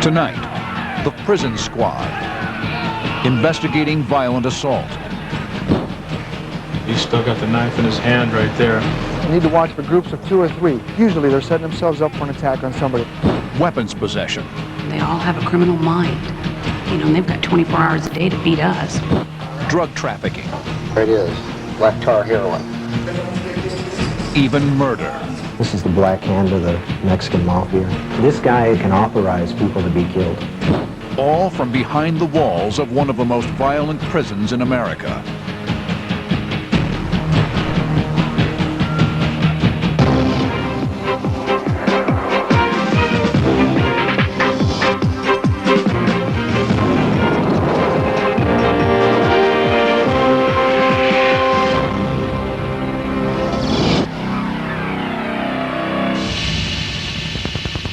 Tonight, the prison squad, investigating violent assault. He's still got the knife in his hand right there. You need to watch for groups of 2 or 3. Usually they're setting themselves up for an attack on somebody. Weapons possession. They all have a criminal mind. You know, and they've got 24 hours a day to beat us. Drug trafficking. There it is, black tar heroin. Even murder. This is the black hand of the Mexican mafia. This guy can authorize people to be killed. All from behind the walls of one of the most violent prisons in America.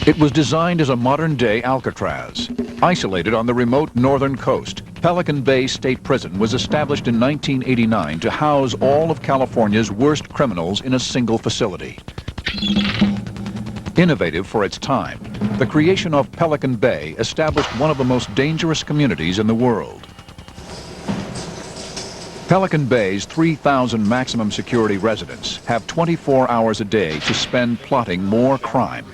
It was designed as a modern-day Alcatraz. Isolated on the remote northern coast, Pelican Bay State Prison was established in 1989 to house all of California's worst criminals in a single facility. Innovative for its time, the creation of Pelican Bay established one of the most dangerous communities in the world. Pelican Bay's 3,000 maximum security residents have 24 hours a day to spend plotting more crime.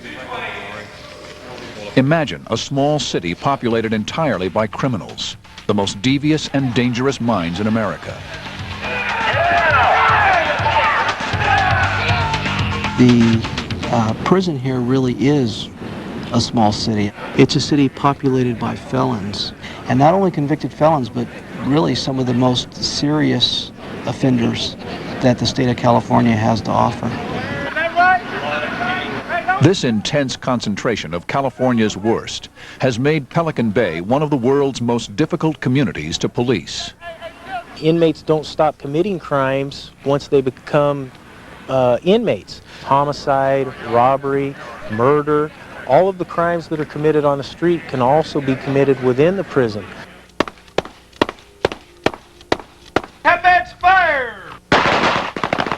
Imagine a small city populated entirely by criminals, the most devious and dangerous minds in America. The prison here really is a small city. It's a city populated by felons, and not only convicted felons, but really some of the most serious offenders that the state of California has to offer. This intense concentration of California's worst has made Pelican Bay one of the world's most difficult communities to police. Inmates don't stop committing crimes once they become inmates. Homicide, robbery, murder, all of the crimes that are committed on the street can also be committed within the prison. Have that fire!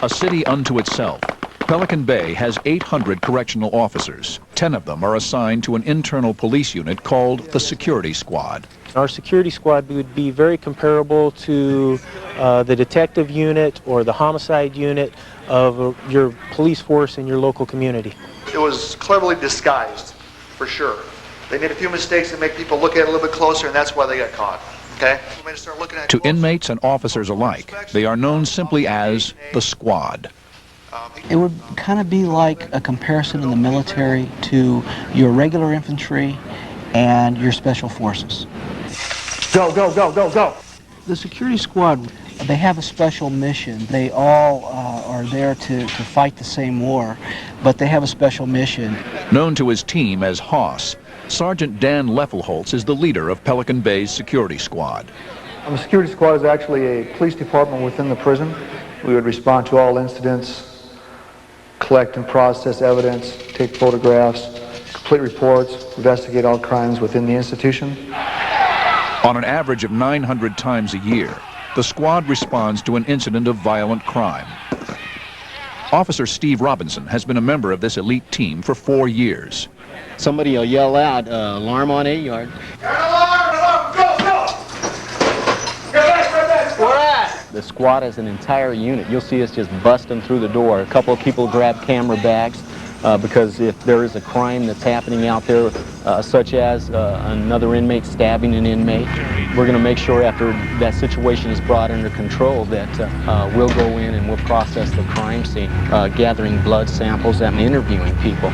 A city unto itself, Pelican Bay has 800 correctional officers. 10 of them are assigned to an internal police unit called the Security Squad. Our security squad would be very comparable to the detective unit or the homicide unit of your police force in your local community. It was cleverly disguised, for sure. They made a few mistakes that make people look at it a little bit closer, and that's why they got caught. Okay? To inmates and officers alike, they are known simply as the Squad. It would kind of be like a comparison in the military to your regular infantry and your special forces. Go, go, go, go, go! The security squad, they have a special mission. They all are there to fight the same war, but they have a special mission. Known to his team as Hoss, Sergeant Dan Leffelholtz is the leader of Pelican Bay's security squad. The security squad is actually a police department within the prison. We would respond to all incidents, collect and process evidence, take photographs, complete reports, investigate all crimes within the institution. On an average of 900 times a year, the squad responds to an incident of violent crime. Officer Steve Robinson has been a member of this elite team for 4 years. Somebody will yell out, alarm on 8 yard. Alarm, go, go! Get back, where at? The squad is an entire unit. You'll see us just busting through the door. A couple of people grab camera bags because if there is a crime that's happening out there, such as another inmate stabbing an inmate, we're going to make sure after that situation is brought under control that we'll go in and we'll process the crime scene, gathering blood samples and interviewing people.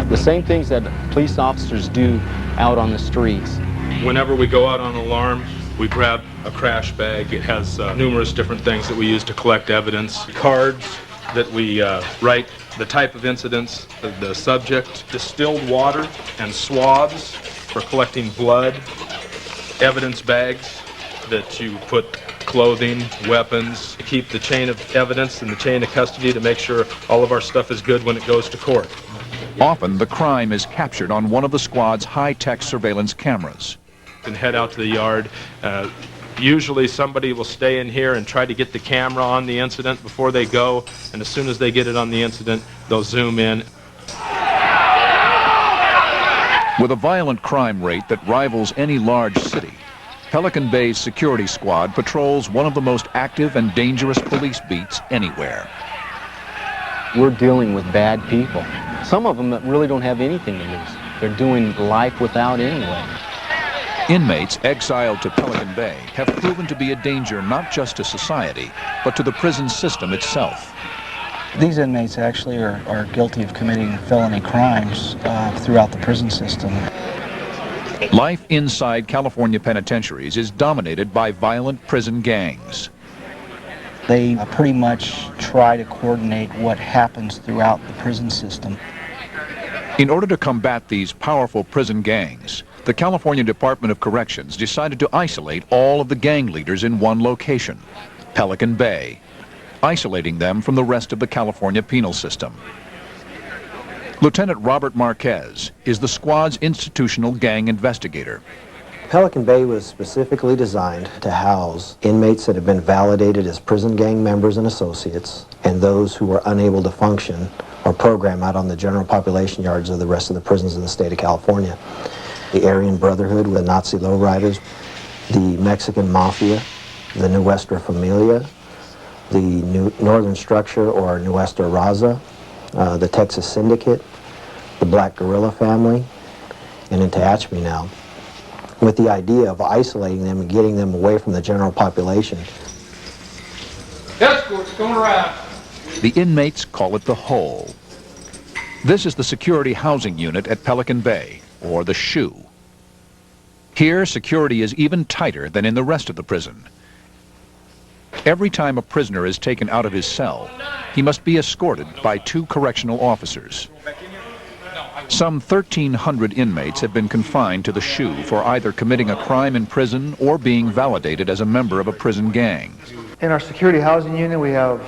The same things that police officers do out on the streets. Whenever we go out on alarm, we grab a crash bag. It has numerous different things that we use to collect evidence. Cards that we write the type of incidents, the subject, distilled water and swabs for collecting blood, evidence bags that you put clothing, weapons, to keep the chain of evidence and the chain of custody to make sure all of our stuff is good when it goes to court. Often the crime is captured on one of the squad's high-tech surveillance cameras. And head out to the yard. Usually somebody will stay in here and try to get the camera on the incident before they go, and as soon as they get it on the incident, they'll zoom in. With a violent crime rate that rivals any large city, Pelican Bay's security squad patrols one of the most active and dangerous police beats anywhere. We're dealing with bad people. Some of them that really don't have anything to lose. They're doing life without anyway. Inmates exiled to Pelican Bay have proven to be a danger not just to society, but to the prison system itself. These inmates actually are guilty of committing felony crimes throughout the prison system. Life inside California penitentiaries is dominated by violent prison gangs. They pretty much try to coordinate what happens throughout the prison system. In order to combat these powerful prison gangs, the California Department of Corrections decided to isolate all of the gang leaders in one location, Pelican Bay, isolating them from the rest of the California penal system. Lieutenant Robert Marquez is the squad's institutional gang investigator. Pelican Bay was specifically designed to house inmates that have been validated as prison gang members and associates, and those who were unable to function or program out on the general population yards of the rest of the prisons in the state of California. The Aryan Brotherhood with the Nazi lowriders, the Mexican Mafia, the Nuestra Familia, the Northern Structure or Nuestra Raza, the Texas Syndicate, the Black Guerrilla family, and into Tehachapi now, with the idea of isolating them and getting them away from the general population. Escorts going around. The inmates call it the Hole. This is the security housing unit at Pelican Bay, or the SHU. Here, security is even tighter than in the rest of the prison. Every time a prisoner is taken out of his cell, he must be escorted by 2 correctional officers. Some 1,300 inmates have been confined to the SHU for either committing a crime in prison or being validated as a member of a prison gang. In our security housing unit, we have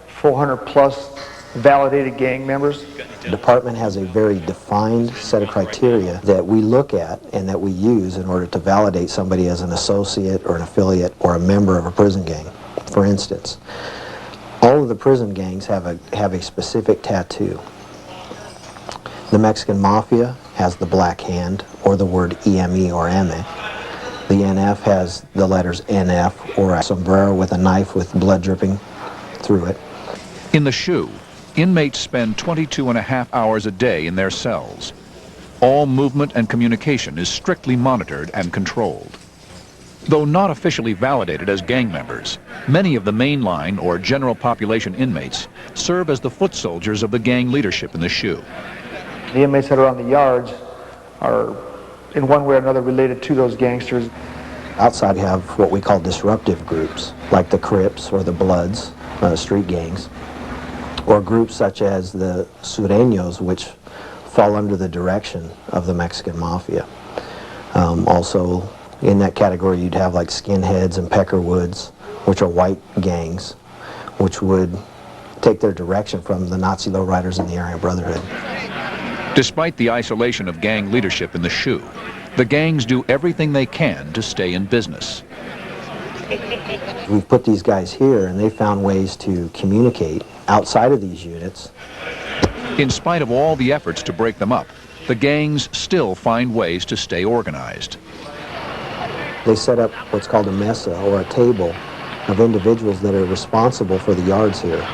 400 plus validated gang members. The department has a very defined set of criteria that we look at and that we use in order to validate somebody as an associate or an affiliate or a member of a prison gang. For instance, all of the prison gangs have a specific tattoo. The Mexican Mafia has the black hand or the word EME or ME. The NF has the letters NF or a sombrero with a knife with blood dripping through it. In the SHU, inmates spend 22.5 hours a day in their cells. All movement and communication is strictly monitored and controlled. Though not officially validated as gang members, many of the mainline or general population inmates serve as the foot soldiers of the gang leadership in the SHU. The inmates that are on the yards are in one way or another related to those gangsters. Outside we have what we call disruptive groups, like the Crips or the Bloods, street gangs, or groups such as the Sureños, which fall under the direction of the Mexican Mafia. Also in that category you'd have like Skinheads and Peckerwoods, which are white gangs, which would take their direction from the Nazi lowriders and the Aryan Brotherhood. Despite the isolation of gang leadership in the SHU, the gangs do everything they can to stay in business. We've put these guys here and they found ways to communicate outside of these units. In spite of all the efforts to break them up, the gangs still find ways to stay organized. They set up what's called a mesa, or a table, of individuals that are responsible for the yards here.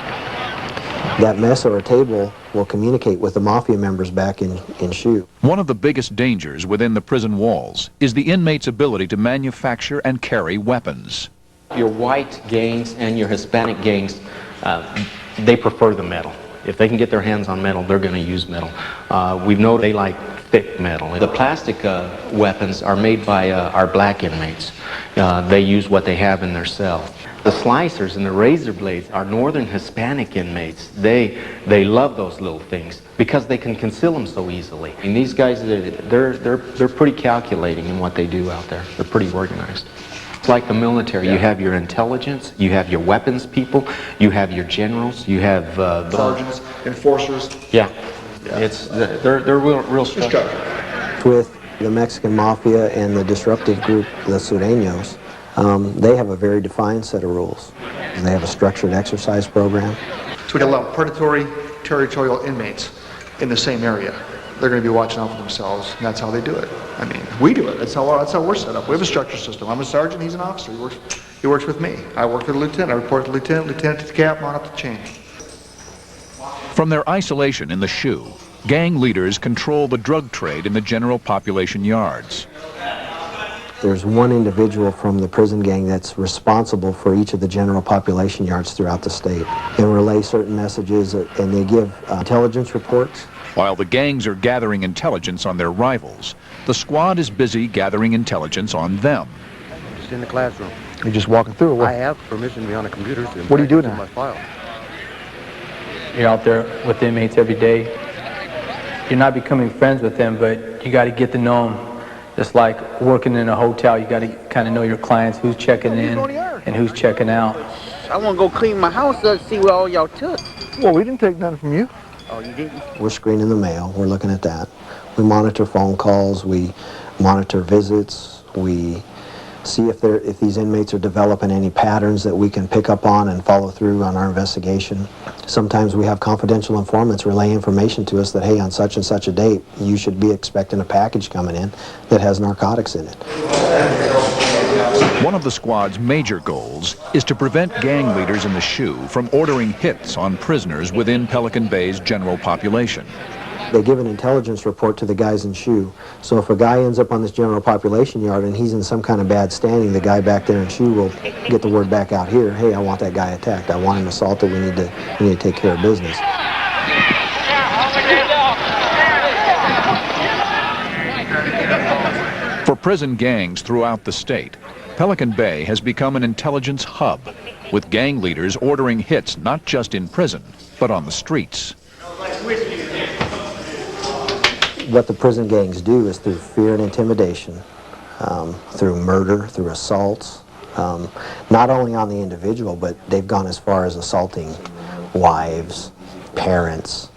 That mesa or table will communicate with the mafia members back in SHU. One of the biggest dangers within the prison walls is the inmates' ability to manufacture and carry weapons. Your white gangs and your Hispanic gangs, they prefer the metal. If they can get their hands on metal, they're going to use metal. We've noticed they like thick metal. The plastic weapons are made by our black inmates. They use what they have in their cell. The slicers and the razor blades are northern Hispanic inmates. They love those little things because they can conceal them so easily. And these guys, they're pretty calculating in what they do out there. They're pretty organized. It's like the military. You have your intelligence, you have your weapons people, you have your generals, you have sergeants, enforcers. Yeah, they're real structured. With the Mexican Mafia and the disruptive group, the Sureños, they have a very defined set of rules. They have a structured exercise program. So we got a lot of predatory territorial inmates in the same area. they're going to be watching out for themselves, and that's how they do it. I mean, we do it. That's how we're set up. We have a structure system. I'm a sergeant, he's an officer. He works with me. I work with a lieutenant. I report to the lieutenant to the captain, on up the chain. From their isolation in the shoe, gang leaders control the drug trade in the general population yards. There's one individual from the prison gang that's responsible for each of the general population yards throughout the state and relay certain messages, and they give intelligence reports. While the gangs are gathering intelligence on their rivals, the squad is busy gathering intelligence on them. Just in the classroom. You're just walking through it. I have permission to be on the computer. So what do you do now? My file. You're out there with inmates every day. You're not becoming friends with them, but you got to get to know them. Just like working in a hotel, you got to kind of know your clients, who's checking in and who's checking out. I want to go clean my house up to see what all y'all took. Well, we didn't take nothing from you. Oh, you didn't? We're screening the mail. We're looking at that. We monitor phone calls. We monitor visits. We see if these inmates are developing any patterns that we can pick up on and follow through on our investigation. Sometimes we have confidential informants relay information to us that, hey, on such and such a date, you should be expecting a package coming in that has narcotics in it. One of the squad's major goals is to prevent gang leaders in the shoe from ordering hits on prisoners within Pelican Bay's general population. They give an intelligence report to the guys in shoe. So if a guy ends up on this general population yard and he's in some kind of bad standing, the guy back there in shoe will get the word back out here, hey, I want that guy attacked. I want him assaulted. We need to take care of business. For prison gangs throughout the state, Pelican Bay has become an intelligence hub, with gang leaders ordering hits not just in prison, but on the streets. What the prison gangs do is through fear and intimidation, through murder, through assaults, not only on the individual, but they've gone as far as assaulting wives, parents,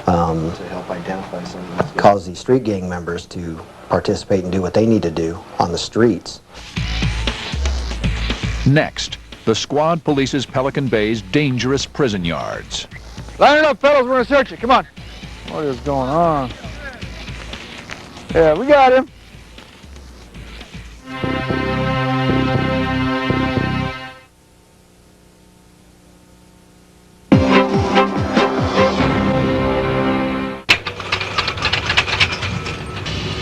to help identify some, cause these street gang members to participate and do what they need to do on the streets. Next, the squad polices Pelican Bay's dangerous prison yards. Line it up, fellas. We're going to search it. Come on. What is going on? Yeah, we got him.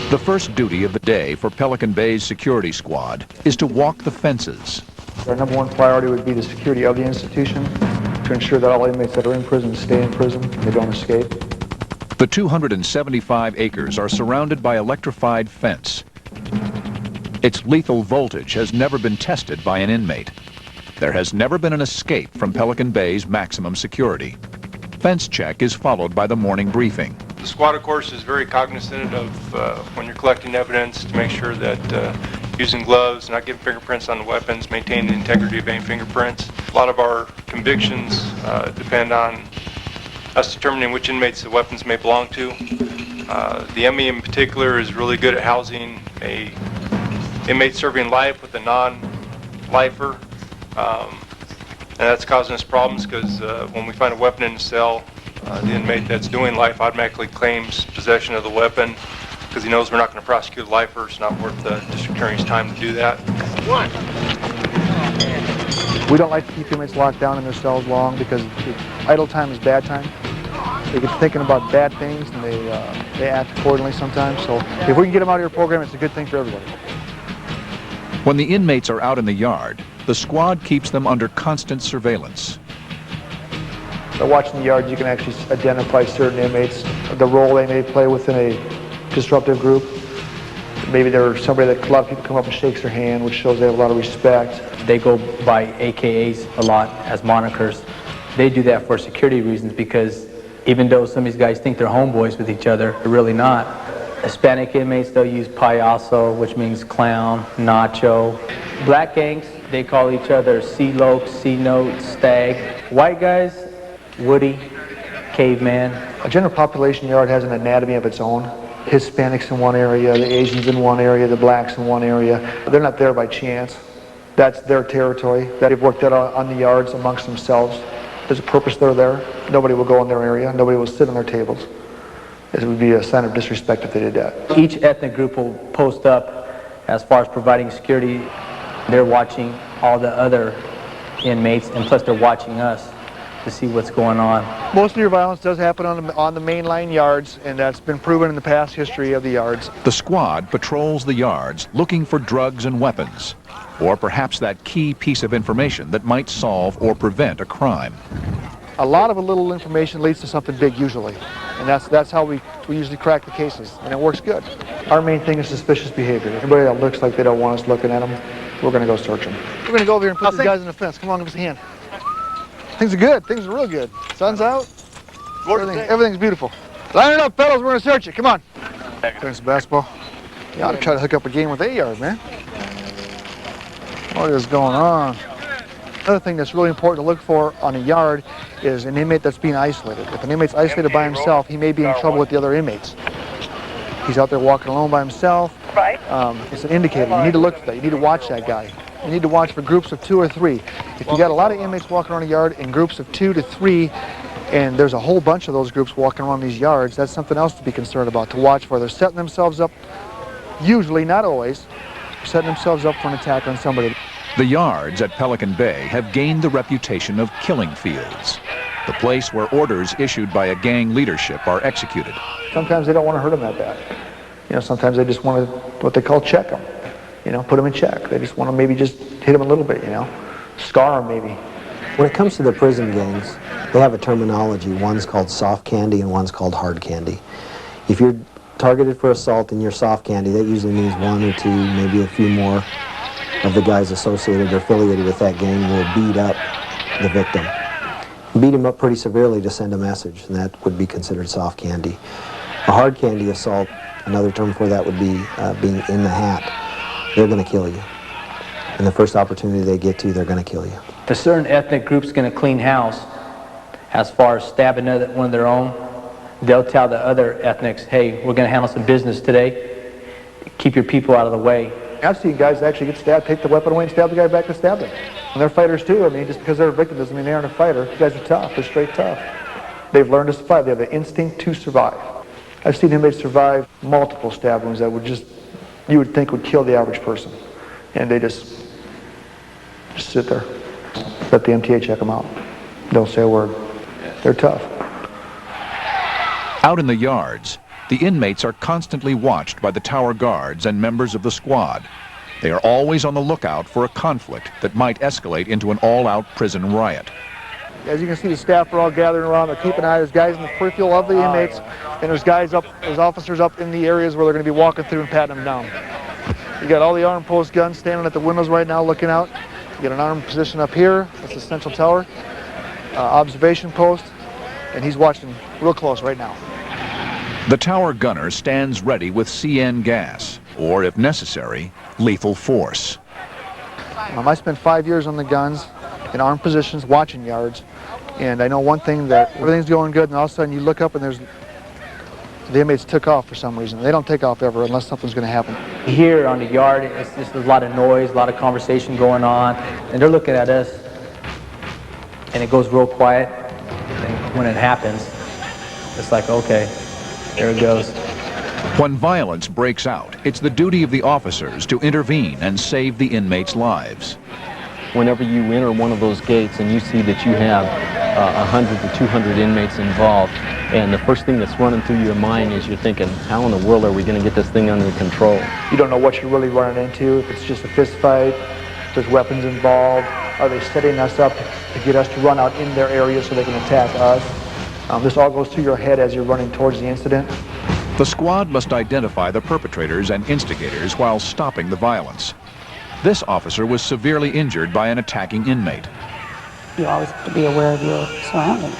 The first duty of the day for Pelican Bay's security squad is to walk the fences. Our number one priority would be the security of the institution, to ensure that all inmates that are in prison stay in prison, they don't escape. The 275 acres are surrounded by electrified fence. Its lethal voltage has never been tested by an inmate. There has never been an escape from Pelican Bay's maximum security. Fence check is followed by the morning briefing. The squad, of course, is very cognizant of when you're collecting evidence to make sure that using gloves, not getting fingerprints on the weapons, maintaining the integrity of any fingerprints. A lot of our convictions depend on us determining which inmates the weapons may belong to. The ME in particular is really good at housing a inmate serving life with a non-lifer. And that's causing us problems because when we find a weapon in the cell, the inmate that's doing life automatically claims possession of the weapon because he knows we're not going to prosecute a lifer. It's not worth the district attorney's time to do that. We don't like to keep inmates locked down in their cells long because idle time is bad time. They get thinking about bad things and they act accordingly sometimes. So if we can get them out of your program, it's a good thing for everybody. When the inmates are out in the yard, the squad keeps them under constant surveillance. By watching the yard, you can actually identify certain inmates, the role they may play within a disruptive group. Maybe there's somebody that a lot of people come up and shakes their hand, which shows they have a lot of respect. They go by AKAs a lot as monikers. They do that for security reasons because even though some of these guys think they're homeboys with each other, they're really not. Hispanic inmates, they'll use payaso, which means clown, nacho. Black gangs, they call each other C-Loke, C-Note, Stag. White guys, Woody, Caveman. A general population yard has an anatomy of its own. Hispanics in one area, the Asians in one area, the blacks in one area. They're not there by chance. That's their territory that they've worked out on the yards amongst themselves. There's a purpose they're there. Nobody will go in their area. Nobody will sit on their tables. It would be a sign of disrespect if they did that. Each ethnic group will post up as far as providing security. They're watching all the other inmates, and plus they're watching us to see what's going on. Most of your violence does happen on the mainline yards, and that's been proven in the past history of the yards. The squad patrols the yards looking for drugs and weapons, or perhaps that key piece of information that might solve or prevent a crime. A lot of a little information leads to something big usually, and that's how we usually crack the cases, and it works good. Our main thing is suspicious behavior. Anybody that looks like they don't want us looking at them, we're going to go search them. We're going to go over here and put these guys in the fence. Come on, give us a hand. Things are good. Things are real good. Sun's out. Everything's beautiful. Line it up, fellas. We're going to search it. Come on. Playing some basketball. You ought to try to hook up a game with A-Yard, man. What is going on? Another thing that's really important to look for on a yard is an inmate that's being isolated. If an inmate's isolated by himself, he may be in trouble with the other inmates. He's out there walking alone by himself. It's an indicator. You need to look for that. You need to watch that guy. You need to watch for groups of 2 or 3. If you got a lot of inmates walking around a yard in groups of 2 to 3, and there's a whole bunch of those groups walking around these yards, that's something else to be concerned about, to watch for. They're setting themselves up, usually, not always, setting themselves up for an attack on somebody. The yards at Pelican Bay have gained the reputation of killing fields, the place where orders issued by a gang leadership are executed. Sometimes they don't want to hurt them that bad. You know, sometimes they just want to, what they call, check them. You know, put them in check. They just want to maybe just hit them a little bit, you know, scar them maybe. When it comes to the prison gangs, they have a terminology. One's called soft candy and one's called hard candy. If you're targeted for assault and you're soft candy, that usually means 1 or 2, maybe a few more of the guys associated or affiliated with that gang will beat up the victim. Beat him up pretty severely to send a message, and that would be considered soft candy. A hard candy assault, another term for that would be being in the hat. They're going to kill you. And the first opportunity they get to, they're going to kill you. If a certain ethnic group's going to clean house, as far as stabbing one of their own, they'll tell the other ethnics, hey, we're going to handle some business today. Keep your people out of the way. I've seen guys actually get stabbed, take the weapon away, and stab the guy back and stab them. And they're fighters too. I mean, just because they're a victim doesn't mean they aren't a fighter. These guys are tough. They're straight tough. They've learned to survive. They have the instinct to survive. I've seen inmates survive multiple stab wounds that would just, you would think would kill the average person. And they just sit there. Let the MTA check them out. Don't say a word. They're tough. Out in the yards, the inmates are constantly watched by the tower guards and members of the squad. They are always on the lookout for a conflict that might escalate into an all-out prison riot. As you can see, the staff are all gathering around. They're keeping an eye. There's guys in the peripheral of the inmates, and there's guys up, there's officers up in the areas where they're going to be walking through and patting them down. You got all the armed post guns standing at the windows right now looking out. You got an armed position up here. That's the central tower. Observation post, and he's watching real close right now. The tower gunner stands ready with CN gas, or if necessary, lethal force. I spent 5 years on the guns in armed positions watching yards, and I know one thing, that everything's going good, and all of a sudden you look up and the inmates took off for some reason. They don't take off ever unless something's going to happen. Here on the yard, it's just a lot of noise, a lot of conversation going on, and they're looking at us, and it goes real quiet, and when it happens, it's like, okay, there it goes. When violence breaks out, it's the duty of the officers to intervene and save the inmates' lives. Whenever you enter one of those gates and you see that you have 100 to 200 inmates involved, and the first thing that's running through your mind is you're thinking, how in the world are we going to get this thing under control? You don't know what you're really running into, if it's just a fist fight, if there's weapons involved, are they setting us up to get us to run out in their area so they can attack us? This all goes through your head as you're running towards the incident. The squad must identify the perpetrators and instigators while stopping the violence. This officer was severely injured by an attacking inmate. You always have to be aware of your surroundings,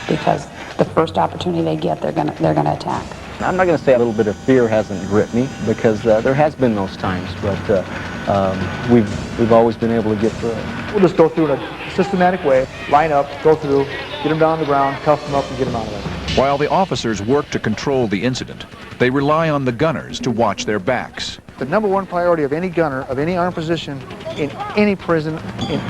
because the first opportunity they get, they're gonna attack. I'm not going to say a little bit of fear hasn't gripped me, because there has been those times, but we've always been able to get through it. We'll just go through in a systematic way, line up, go through, get them down on the ground, cuff them up, and get them out of there. While the officers work to control the incident, they rely on the gunners to watch their backs. The number one priority of any gunner, of any armed position, in any prison,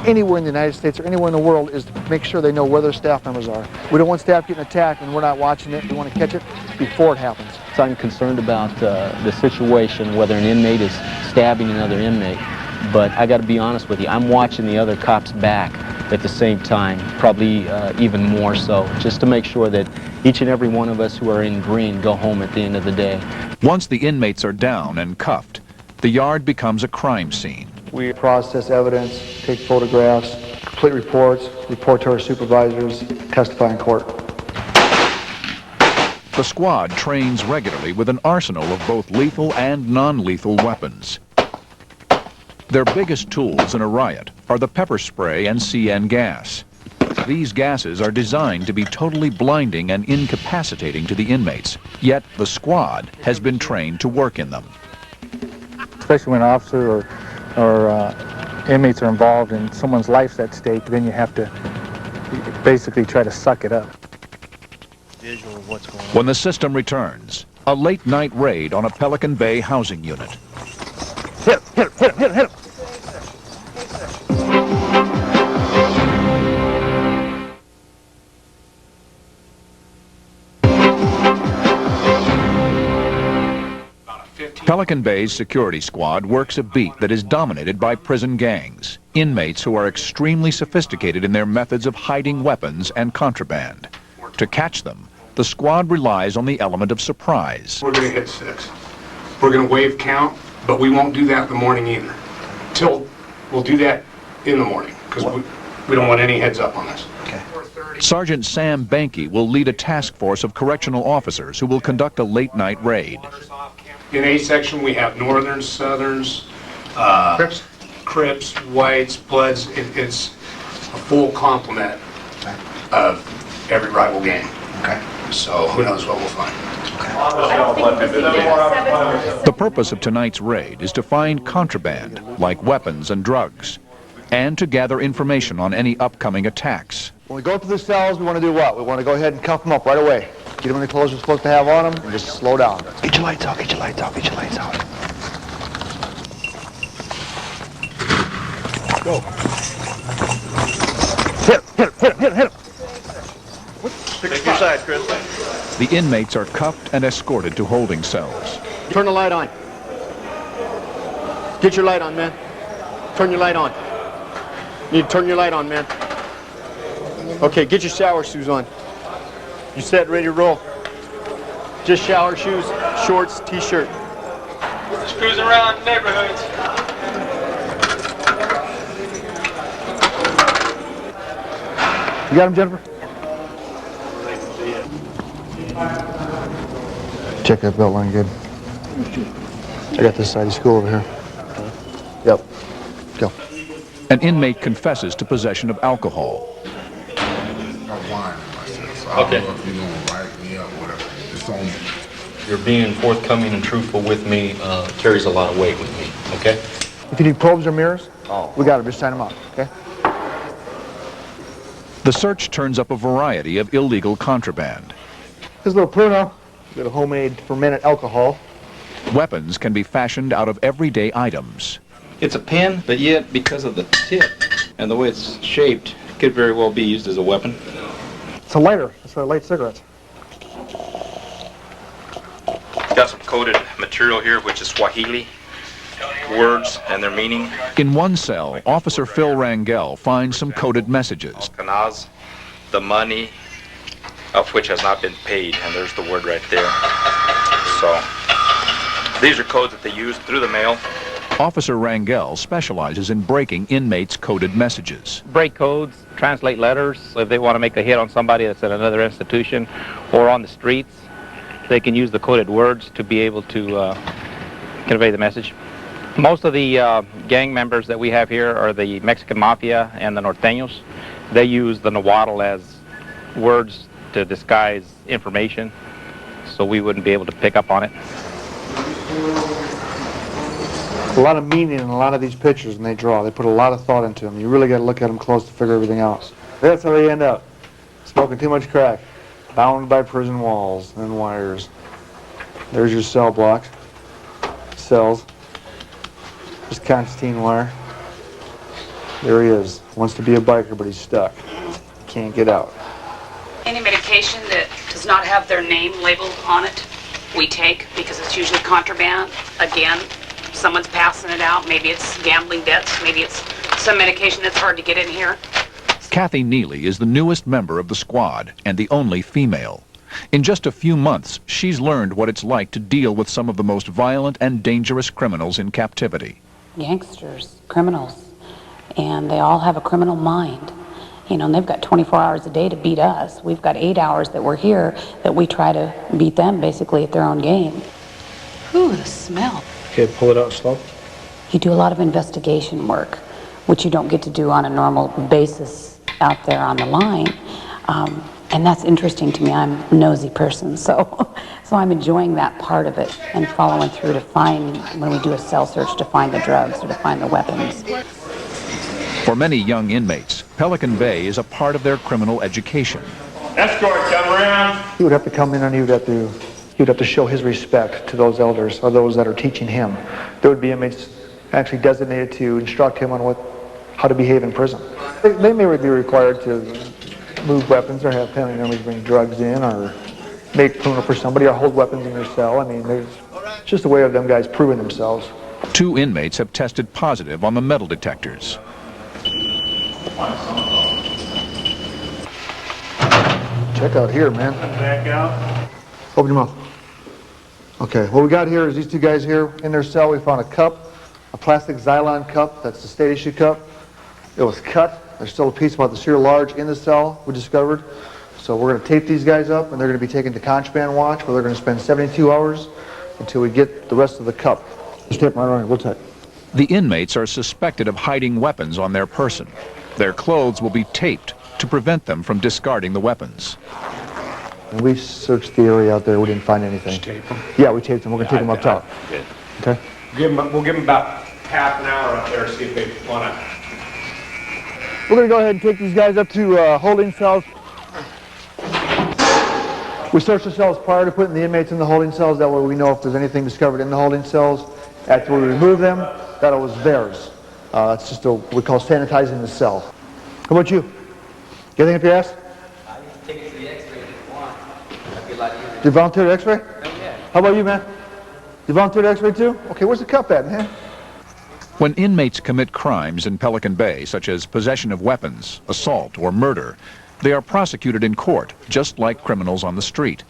anywhere in the United States or anywhere in the world, is to make sure they know where their staff members are. We don't want staff getting attacked and we're not watching it. We want to catch it before it happens. So I'm concerned about the situation, whether an inmate is stabbing another inmate. But I got to be honest with you, I'm watching the other cops back at the same time, probably even more so, just to make sure that each and every one of us who are in green go home at the end of the day. Once the inmates are down and cuffed, the yard becomes a crime scene. We process evidence, take photographs, complete reports, report to our supervisors, testify in court. The squad trains regularly with an arsenal of both lethal and non-lethal weapons. Their biggest tools in a riot are the pepper spray and CN gas. These gases are designed to be totally blinding and incapacitating to the inmates, yet the squad has been trained to work in them. Especially when an officer or inmates are involved and someone's life's at stake, then you have to basically try to suck it up. Visual of what's going on. When the system returns, a late-night raid on a Pelican Bay housing unit. Hit him, hit him, hit him, hit him, hit him. Pelican Bay's security squad works a beat that is dominated by prison gangs, inmates who are extremely sophisticated in their methods of hiding weapons and contraband. To catch them, the squad relies on the element of surprise. We're going to hit 6. We're going to wave count, but we won't do that in the morning either. We'll do that in the morning, because we don't want any heads up on this. Sergeant Sam Banky will lead a task force of correctional officers who will conduct a late-night raid. In A section, we have Northerns, Southerns, Crips, Whites, Bloods. It's a full complement of every rival gang. Okay. So who knows what we'll find. The purpose of tonight's raid is to find contraband, like weapons and drugs, and to gather information on any upcoming attacks. When we go to the cells, we want to do what? We want to go ahead and cuff them up right away. Get them in the clothes we're supposed to have on them, and just slow down. Get your lights out, get your lights out, get your lights out. Go. Hit him, hit him, hit him, hit him, hit him. Take your side, Chris. The inmates are cuffed and escorted to holding cells. Turn the light on. Get your light on, man. Turn your light on. You need to turn your light on, man. Okay, get your shower shoes on. You set, ready to roll. Just shower shoes, shorts, t-shirt. Just cruising around neighborhoods. You got him, Jennifer? Check that belt line good. I got this side of school over here. Yep. Go. An inmate confesses to possession of alcohol. Okay. You're being forthcoming and truthful with me carries a lot of weight with me, okay? If you need probes or mirrors, we got them. Just sign them up, okay? The search turns up a variety of illegal contraband. This little Pruno, got a homemade fermented alcohol. Weapons can be fashioned out of everyday items. It's a pen, but yet because of the tip and the way it's shaped, it could very well be used as a weapon. It's a lighter. That's why I light cigarettes. Got some coded material here, which is Swahili words and their meaning. In one cell, Officer Phil Rangel finds some coded messages. Kanaz, the money of which has not been paid, and there's the word right there. So these are codes that they use through the mail. Officer Rangel specializes in breaking inmates' coded messages. Break codes, translate letters. If they want to make a hit on somebody that's at another institution or on the streets, they can use the coded words to be able to convey the message. Most of the gang members that we have here are the Mexican Mafia and the Norteños. They use the Nahuatl as words to disguise information, so we wouldn't be able to pick up on it. A lot of meaning in a lot of these pictures when they draw. They put a lot of thought into them. You really got to look at them close to figure everything out. That's how they end up. Smoking too much crack. Bound by prison walls and wires. There's your cell blocks. Cells. There's Constantine Wire. There he is. Wants to be a biker, but he's stuck. Can't get out. Any medication that does not have their name labeled on it, we take because it's usually contraband. Again, someone's passing it out. Maybe it's gambling debts. Maybe it's some medication that's hard to get in here. Kathy Neely is the newest member of the squad and the only female. In just a few months, she's learned what it's like to deal with some of the most violent and dangerous criminals in captivity. Gangsters, criminals, and they all have a criminal mind. You know, and they've got 24 hours a day to beat us. We've got 8 hours that we're here that we try to beat them basically at their own game. Ooh, the smell. Okay, pull it out slow. You do a lot of investigation work, which you don't get to do on a normal basis out there on the line. And that's interesting to me. I'm a nosy person, so I'm enjoying that part of it and following through to find, when we do a cell search, to find the drugs or to find the weapons. For many young inmates, Pelican Bay is a part of their criminal education. Escort, come around. He would have to come in and he would have to show his respect to those elders or those that are teaching him. There would be inmates actually designated to instruct him on how to behave in prison. They may be required to move weapons or have family members bring drugs in or make puna for somebody or hold weapons in your cell. I mean, there's just a way of them guys proving themselves. 2 inmates have tested positive on the metal detectors. Check out here, man. Back out. Open your mouth. Okay, what we got here is these 2 guys here. In their cell, we found a cup, a plastic Xylon cup. That's the state issue cup. It was cut. There's still a piece about the sheer large in the cell we discovered. So we're going to tape these guys up, and they're going to be taken to contraband watch, where they're going to spend 72 hours until we get the rest of the cup. Just tape right around. We'll take. The inmates are suspected of hiding weapons on their person. Their clothes will be taped to prevent them from discarding the weapons. And we searched the area out there. We didn't find anything. Just tape them? Yeah, we taped them. We're going to take them up top. Good. Okay? We'll give them about half an hour up there, see if they want to. We're going to go ahead and take these guys up to holding cells. We searched the cells prior to putting the inmates in the holding cells. That way we know if there's anything discovered in the holding cells. After we remove them, that was theirs. That's just what we call sanitizing the cell. How about you? Got anything up your ass? I can take it to the x-ray if you want. That'd be a lot easier. You volunteer to x-ray? Oh, yeah. How about you, man? You volunteer to x-ray too? Okay, where's the cup at, man? When inmates commit crimes in Pelican Bay, such as possession of weapons, assault, or murder, they are prosecuted in court, just like criminals on the street.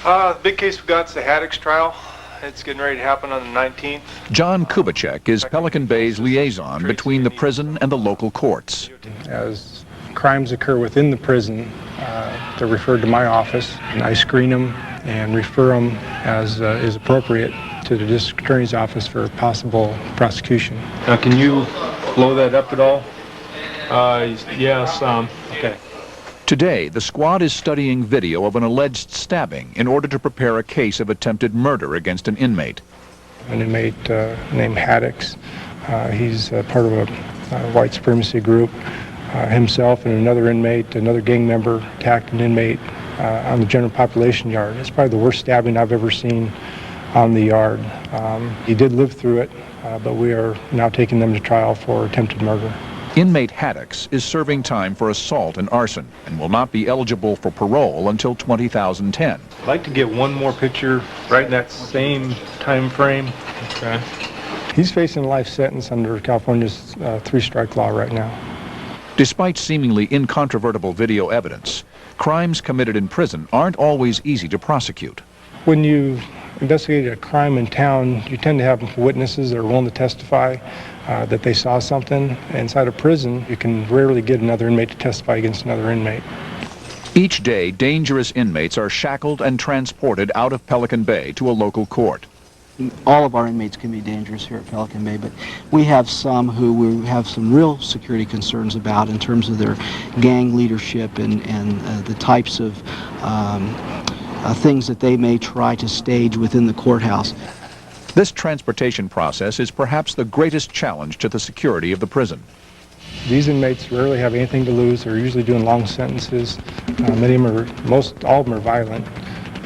The big case we got is the Haddix trial. It's getting ready to happen on the 19th. John Kubicek is Pelican Bay's liaison between the prison and the local courts. As crimes occur within the prison, they're referred to my office, and I screen them and refer them as is appropriate to the district attorney's office for possible prosecution. Now, can you blow that up at all? Yes. Okay. Today, the squad is studying video of an alleged stabbing in order to prepare a case of attempted murder against an inmate. An inmate named Haddix. He's part of a white supremacy group. Himself and another inmate, another gang member, attacked an inmate on the general population yard. It's probably the worst stabbing I've ever seen on the yard. He did live through it, but we are now taking them to trial for attempted murder. Inmate Haddix is serving time for assault and arson and will not be eligible for parole until 2010. I'd like to get one more picture right in that same time frame. Okay. He's facing a life sentence under California's 3-strike law right now. Despite seemingly incontrovertible video evidence, crimes committed in prison aren't always easy to prosecute. When you investigate a crime in town, you tend to have witnesses that are willing to testify that they saw something. Inside a prison, you can rarely get another inmate to testify against another inmate. Each day, dangerous inmates are shackled and transported out of Pelican Bay to a local court. All of our inmates can be dangerous here at Pelican Bay, but we have some who we have some real security concerns about in terms of their gang leadership and the types of things that they may try to stage within the courthouse. This transportation process is perhaps the greatest challenge to the security of the prison. These inmates rarely have anything to lose. They're usually doing long sentences. Many of them are, all of them are violent.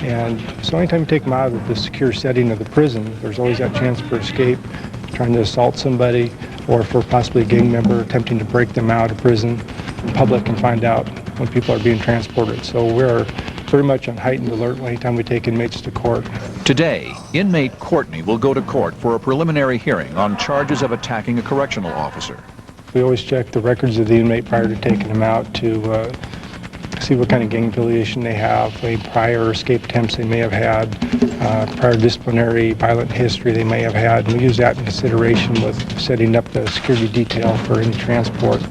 And so anytime you take them out of the secure setting of the prison, there's always that chance for escape trying to assault somebody, or for possibly a gang member attempting to break them out of prison. The public can find out when people are being transported. So we're very much on heightened alert anytime we take inmates to court. Today, inmate Courtney will go to court for a preliminary hearing on charges of attacking a correctional officer. We always check the records of the inmate prior to taking them out to see what kind of gang affiliation they have, any prior escape attempts they may have had, prior disciplinary violent history they may have had. And we use that in consideration with setting up the security detail for any transport.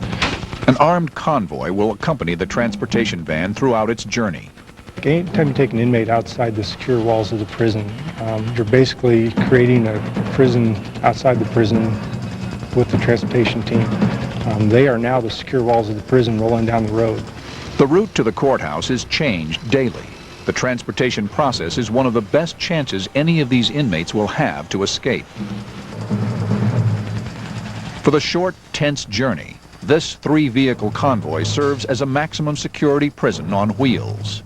An armed convoy will accompany the transportation van throughout its journey. Anytime you take an inmate outside the secure walls of the prison, you're basically creating a prison outside the prison with the transportation team. They are now the secure walls of the prison rolling down the road. The route to the courthouse is changed daily. The transportation process is one of the best chances any of these inmates will have to escape. For the short, tense journey, this three-vehicle convoy serves as a maximum security prison on wheels.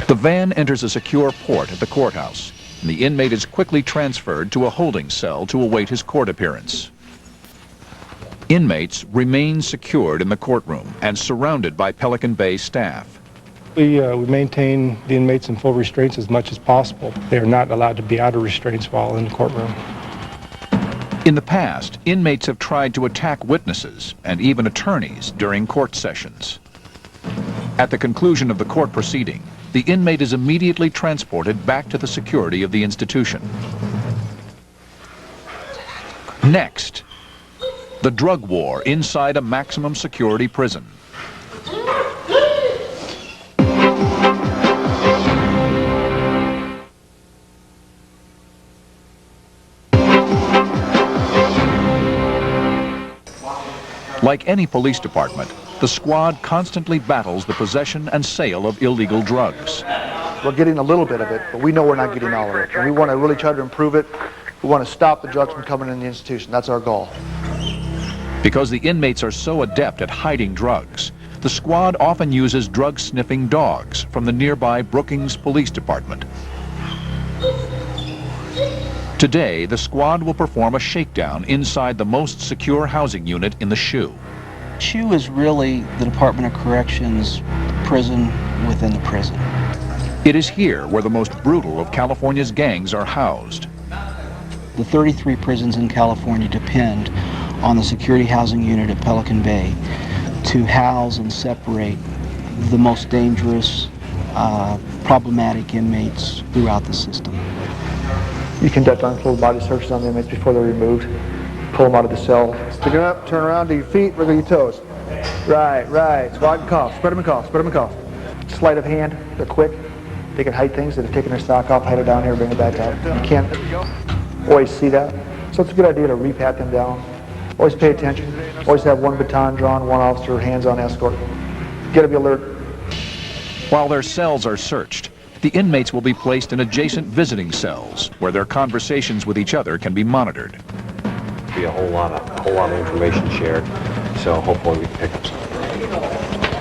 The van enters a secure port at the courthouse, and the inmate is quickly transferred to a holding cell to await his court appearance. Inmates remain secured in the courtroom and surrounded by Pelican Bay staff. We maintain the inmates in full restraints as much as possible. They are not allowed to be out of restraints while in the courtroom. In the past, inmates have tried to attack witnesses and even attorneys during court sessions. At the conclusion of the court proceeding, the inmate is immediately transported back to the security of the institution. Next, the drug war inside a maximum security prison. Like any police department, the squad constantly battles the possession and sale of illegal drugs. We're getting a little bit of it, but we know we're not getting all of it. And we want to really try to improve it. We want to stop the drugs from coming in the institution. That's our goal. Because the inmates are so adept at hiding drugs, the squad often uses drug-sniffing dogs from the nearby Brookings Police Department. Today, the squad will perform a shakedown inside the most secure housing unit in the SHU. SHU is really the Department of Corrections prison within the prison. It is here where the most brutal of California's gangs are housed. The 33 prisons in California depend on the security housing unit at Pelican Bay to house and separate the most dangerous, problematic inmates throughout the system. You conduct full body searches on the inmates before they're removed. Pull them out of the cell. Stick it up, turn around to your feet, wiggle your toes. Right. Squat and cough. Spread them and cough. Sleight of hand, they're quick. They can hide things that have taken their sock off, hide it down here, bring it back out. You can't always see that. So it's a good idea to re-pat them down. Always pay attention. Always have one baton drawn, one officer, hands-on escort. Gotta be alert. While their cells are searched, the inmates will be placed in adjacent visiting cells where their conversations with each other can be monitored. Be a whole lot of information shared, so hopefully we can pick up something.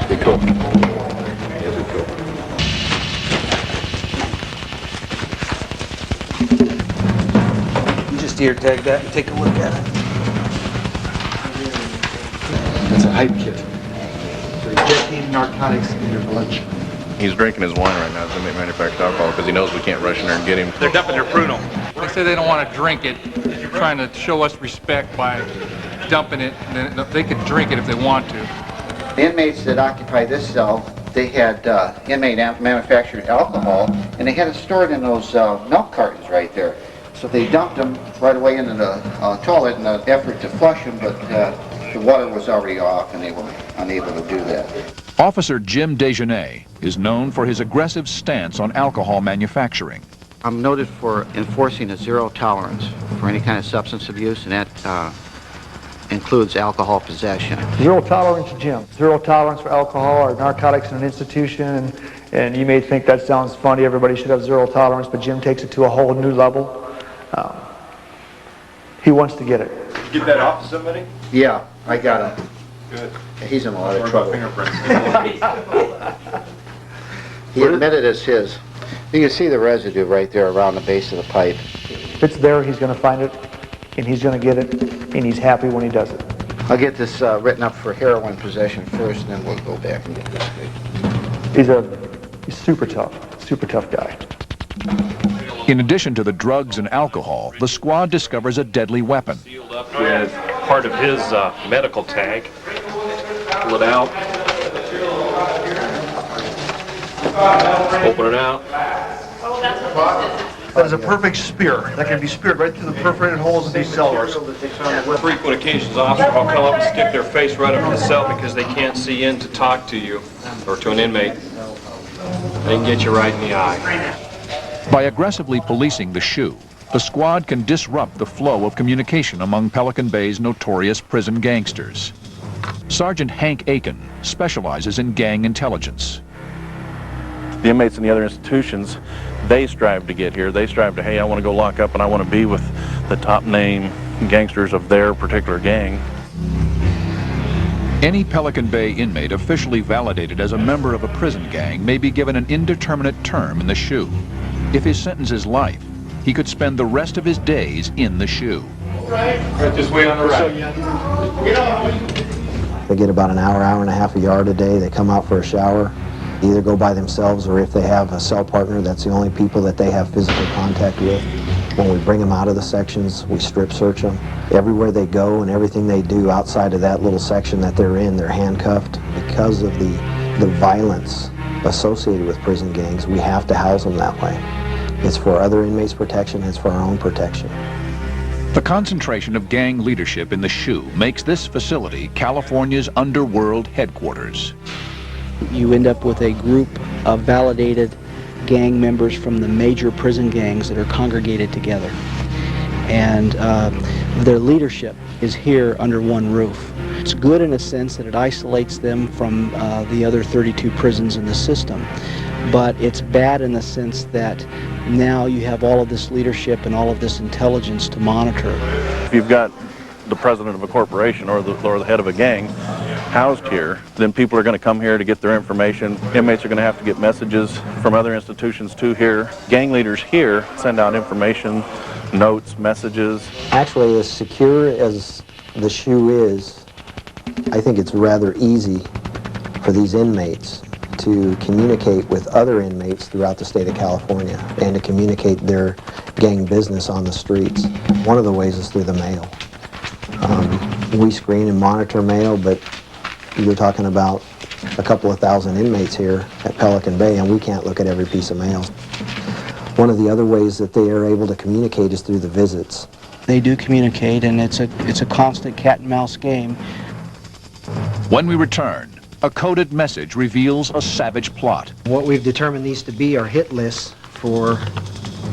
Be cool. It'll be cool. You just ear tag that and take a look at it. That's a hype kit. So injecting narcotics in your bloodstream. He's drinking his wine right now, so they manufacture alcohol because he knows we can't rush in there and get him. They're dumping their Pruno. They say they don't want to drink it. They're trying to show us respect by dumping it. And then they can drink it if they want to. The inmates that occupy this cell, they had inmate manufactured alcohol, and they had it stored in those milk cartons right there. So they dumped them right away into the toilet in an effort to flush them, but the water was already off and they were unable to do that. Officer Jim Dejanay is known for his aggressive stance on alcohol manufacturing. I'm noted for enforcing a zero tolerance for any kind of substance abuse, and that includes alcohol possession. Zero tolerance, Jim. Zero tolerance for alcohol or narcotics in an institution. And you may think that sounds funny. Everybody should have zero tolerance, but Jim takes it to a whole new level. He wants to get it. Did you get that off of somebody? Yeah, I got him. Good. He's in a lot of trouble. He admitted it's his. You can see the residue right there around the base of the pipe. If it's there, he's going to find it, and he's going to get it, and he's happy when he does it. I'll get this written up for heroin possession first, and then we'll go back and get this guy. He's super tough guy. In addition to the drugs and alcohol, the squad discovers a deadly weapon. Sealed up with part of his medical tag. Pull it out. Open it out. That is a perfect spear. That can be speared right through the perforated holes of these cell doors. Frequent occasions, officers will come up and stick their face right up in the cell because they can't see in to talk to you or to an inmate. They can get you right in the eye. By aggressively policing the SHU, the squad can disrupt the flow of communication among Pelican Bay's notorious prison gangsters. Sergeant Hank Aiken specializes in gang intelligence. The inmates in the other institutions, they strive to get here. They strive to, hey, I want to go lock up and I want to be with the top name gangsters of their particular gang. Any Pelican Bay inmate officially validated as a member of a prison gang may be given an indeterminate term in the SHU. If his sentence is life, he could spend the rest of his days in the SHU. Right this way on the right. They get about an hour and a half a yard a day. They come out for a shower, either go by themselves, or if they have a cell partner, that's the only people that they have physical contact with. When we bring them out of the sections, we strip search them. Everywhere they go and everything they do outside of that little section that they're in, they're handcuffed. Because of the violence associated with prison gangs, we have to house them that way. It's for other inmates' protection, it's for our own protection. The concentration of gang leadership in the SHU makes this facility California's underworld headquarters. You end up with a group of validated gang members from the major prison gangs that are congregated together. And their leadership is here under one roof. It's good in a sense that it isolates them from the other 32 prisons in the system. But it's bad in the sense that now you have all of this leadership and all of this intelligence to monitor. If you've got the president of a corporation or the head of a gang housed here, then people are going to come here to get their information. Inmates are going to have to get messages from other institutions to here. Gang leaders here send out information, notes, messages. Actually, as secure as the SHU is, I think it's rather easy for these inmates to communicate with other inmates throughout the state of California and to communicate their gang business on the streets. One of the ways is through the mail. We screen and monitor mail, but you're talking about a couple of thousand inmates here at Pelican Bay, and we can't look at every piece of mail. One of the other ways that they are able to communicate is through the visits. They do communicate, and it's a constant cat and mouse game. When we return, a coded message reveals a savage plot. What we've determined these to be are hit lists for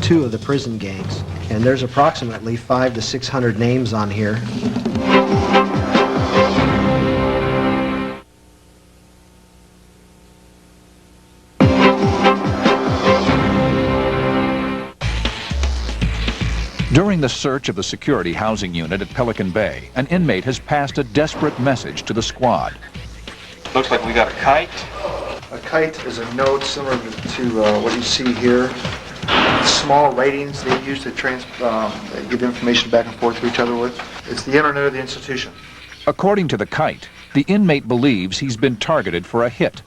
2 of the prison gangs, and there's approximately 500 to 600 names on here. During the search of the security housing unit at Pelican Bay, an inmate has passed a desperate message to the squad. Looks like we got a kite. A kite is a note similar to what you see here. Small writings they use to give information back and forth to each other with. It's the internet of the institution. According to the kite, the inmate believes he's been targeted for a hit.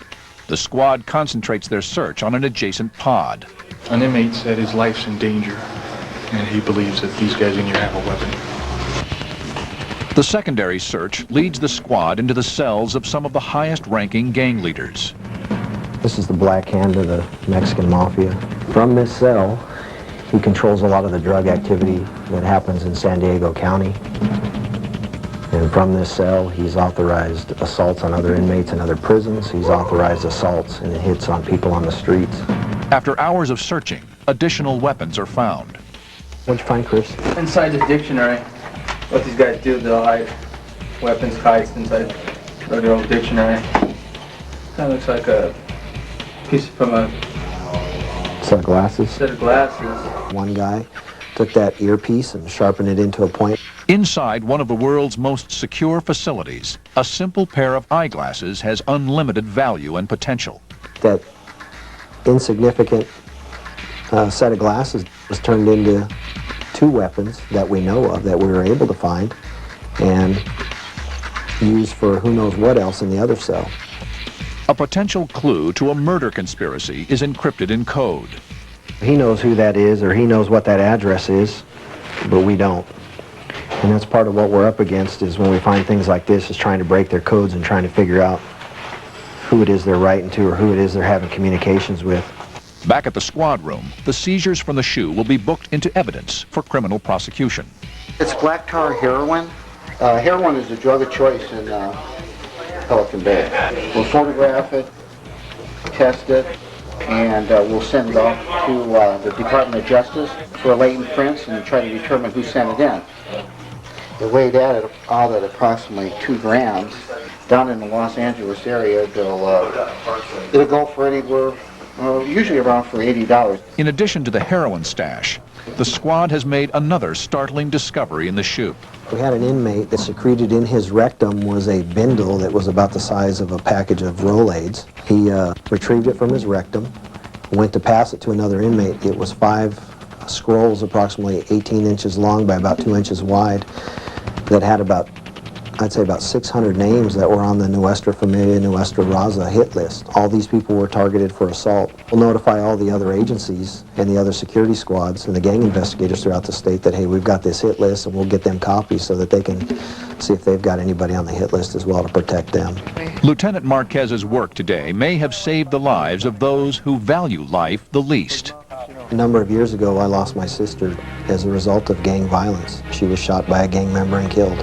The squad concentrates their search on an adjacent pod. An inmate said his life's in danger, and he believes that these guys in here have a weapon. The secondary search leads the squad into the cells of some of the highest-ranking gang leaders. This is the Black Hand of the Mexican Mafia. From this cell, he controls a lot of the drug activity that happens in San Diego County. And from this cell, he's authorized assaults on other inmates in other prisons. He's authorized assaults and hits on people on the streets. After hours of searching, additional weapons are found. What'd you find, Chris? Inside the dictionary, what these guys do, they'll hide weapons, kites inside their old dictionary. That looks like a piece from a Set of glasses. set of glasses. One guy took that earpiece and sharpened it into a point. Inside one of the world's most secure facilities, a simple pair of eyeglasses has unlimited value and potential. That insignificant set of glasses was turned into 2 weapons that we know of, that we were able to find and use for who knows what else in the other cell. A potential clue to a murder conspiracy is encrypted in code. He knows who that is, or he knows what that address is, but we don't. And that's part of what we're up against, is when we find things like this, is trying to break their codes and trying to figure out who it is they're writing to or who it is they're having communications with. Back at the squad room, the seizures from the shoe will be booked into evidence for criminal prosecution. It's black tar heroin. Heroin is the drug of choice in Pelican Bay. We'll photograph it, test it, and we'll send it off to the Department of Justice for latent prints and try to determine who sent it in. They weighed out at approximately 2 grams. Down in the Los Angeles area, it'll go for anywhere, usually around for $80. In addition to the heroin stash, the squad has made another startling discovery in the shoe. We had an inmate that secreted in his rectum was a bindle that was about the size of a package of Rolaids. He retrieved it from his rectum, went to pass it to another inmate. It was 5 scrolls approximately 18 inches long by about 2 inches wide that had about, I'd say about 600 names that were on the Nuestra Familia, Nuestra Raza hit list. All these people were targeted for assault. We'll notify all the other agencies and the other security squads and the gang investigators throughout the state that, hey, we've got this hit list, and we'll get them copies so that they can see if they've got anybody on the hit list as well to protect them. Lieutenant Marquez's work today may have saved the lives of those who value life the least. A number of years ago, I lost my sister as a result of gang violence. She was shot by a gang member and killed.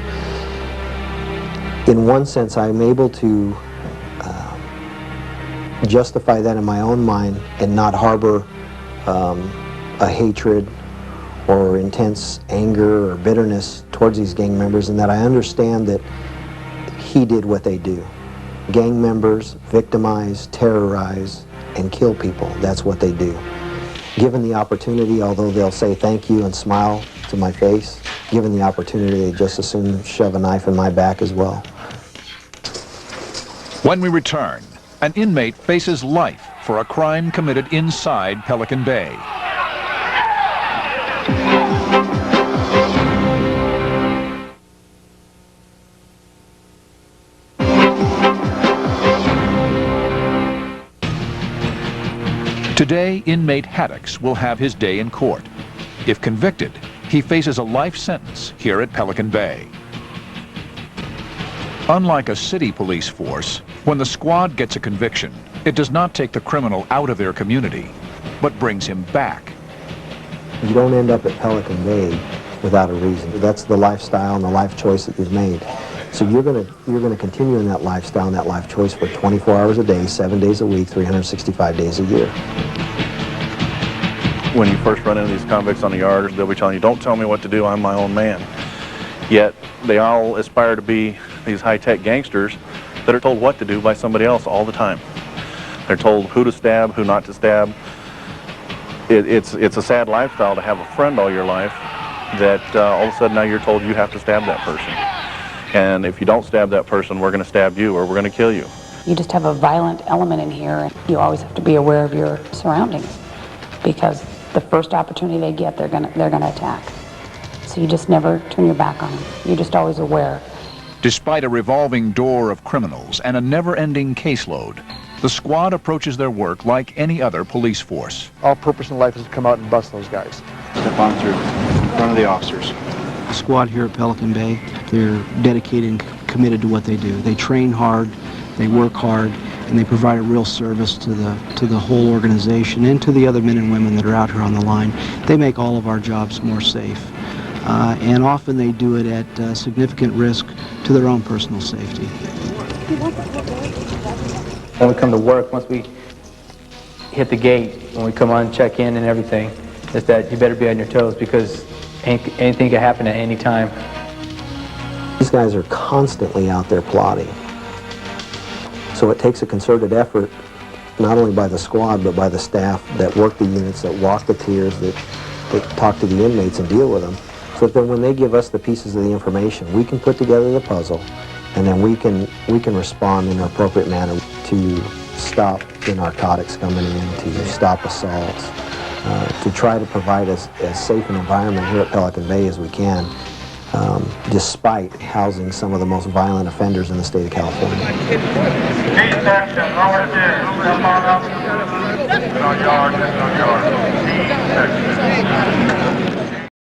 In one sense, I'm able to justify that in my own mind and not harbor a hatred or intense anger or bitterness towards these gang members, and that I understand that he did what they do. Gang members victimize, terrorize, and kill people. That's what they do. Given the opportunity, although they'll say thank you and smile to my face, given the opportunity, they just as soon shove a knife in my back as well. When we return, an inmate faces life for a crime committed inside Pelican Bay. Today, inmate Haddix will have his day in court. If convicted, he faces a life sentence here at Pelican Bay. Unlike a city police force, when the squad gets a conviction, it does not take the criminal out of their community, but brings him back. You don't end up at Pelican Bay without a reason. That's the lifestyle and the life choice that you've made. So you're gonna continue in that lifestyle and that life choice for 24 hours a day, 7 days a week, 365 days a year. When you first run into these convicts on the yard, they'll be telling you, don't tell me what to do, I'm my own man. Yet they all aspire to be these high-tech gangsters that are told what to do by somebody else all the time. They're told who to stab, who not to stab. It's a sad lifestyle to have a friend all your life that all of a sudden now you're told you have to stab that person. And if you don't stab that person, we're going to stab you or we're going to kill you. You just have a violent element in here, and you always have to be aware of your surroundings, because the first opportunity they get, they're gonna attack. So you just never turn your back on them. You're just always aware. Despite a revolving door of criminals and a never-ending caseload, the squad approaches their work like any other police force. Our purpose in life is to come out and bust those guys. Step on through in front of the officers. The squad here at Pelican Bay, they're dedicated and committed to what they do. They train hard, they work hard, and they provide a real service to the whole organization and to the other men and women that are out here on the line. They make all of our jobs more safe. And often they do it at significant risk to their own personal safety. When we come to work, once we hit the gate, when we come on, check in and everything, is that you better be on your toes, because anything can happen at any time. These guys are constantly out there plotting. So it takes a concerted effort, not only by the squad, but by the staff that work the units, that walk the tiers, that talk to the inmates and deal with them. So that then when they give us the pieces of the information, we can put together the puzzle, and then we can respond in an appropriate manner to stop the narcotics coming in, to stop assaults, to try to provide as safe an environment here at Pelican Bay as we can, despite housing some of the most violent offenders in the state of California. C-section, lower 6, come on up. No yard, no yard. C-section.